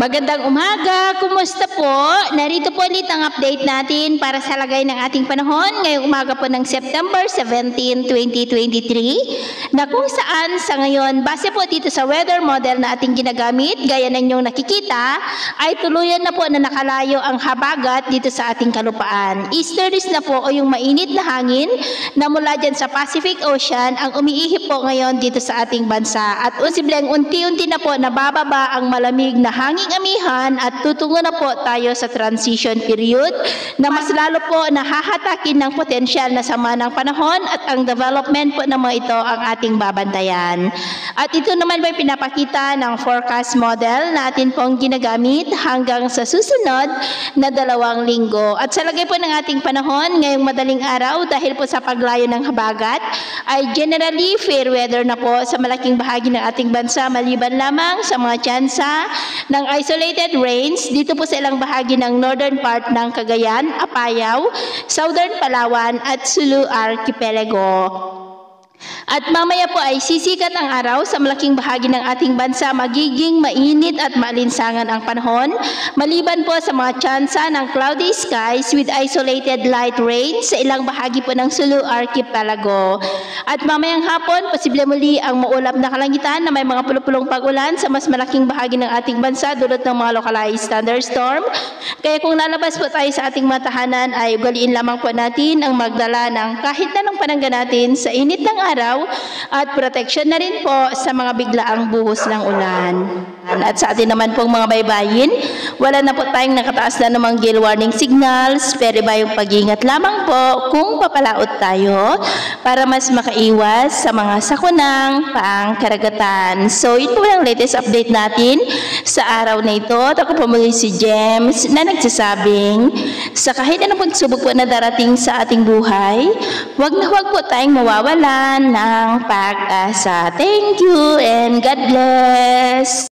Magandang umaga! Kumusta po? Narito po ulit ang update natin para sa lagay ng ating panahon ngayong umaga po ng September 17, 2023 na kung saan sa ngayon, base po dito sa weather model na ating ginagamit, gaya ng inyong nakikita, ay tuluyan na po na nakalayo ang habagat dito sa ating kalupaan. Easterlies na po o yung mainit na hangin na mula dyan sa Pacific Ocean ang umiihip po ngayon dito sa ating bansa at posibleng unti-unti na po nabababa ang malamig na hangin amihan at tutungo na po tayo sa transition period na mas lalo po nahahatakin ng potensyal na sama ng panahon at ang development po ng mga ito ang ating babantayan. At ito naman ba pinapakita ng forecast model na atin pong ginagamit hanggang sa susunod na 2 linggo. At sa lagay po ng ating panahon ngayong madaling araw dahil po sa paglayo ng habagat ay generally fair weather na po sa malaking bahagi ng ating bansa maliban lamang sa mga tsansa ng isolated rains dito po sa ilang bahagi ng northern part ng Cagayan, Apayao, southern Palawan at Sulu Archipelago. At mamaya po ay sisikat ang araw sa malaking bahagi ng ating bansa, magiging mainit at maalinsangan ang panahon, maliban po sa mga tsansa ng cloudy skies with isolated light rain sa ilang bahagi po ng Sulu Archipelago. At mamayang hapon, posible muli ang maulap na kalangitan na may mga pulupulong pag-ulan sa mas malaking bahagi ng ating bansa dulot ng mga localized thunderstorm. Kaya kung lalabas po tayo sa ating mga tahanan ay ugaliin lamang po natin ang magdala ng kahit anong panangga natin sa init ng araw at protection na rin po sa mga biglaang buhos ng ulan. At sa atin naman pong mga baybayin, wala na po tayong nakataas na namang gale warning signals, pero ba yung pag-ingat lamang po kung papalaot tayo para mas makaiwas sa mga sakunang pangkaragatan. So ito po ang latest update natin sa araw na ito. At ako po muli si James na nagsasabing sa kahit anong pagsubok po na darating sa ating buhay, huwag po tayong mawawalan ng pag-asa. Thank you and God bless!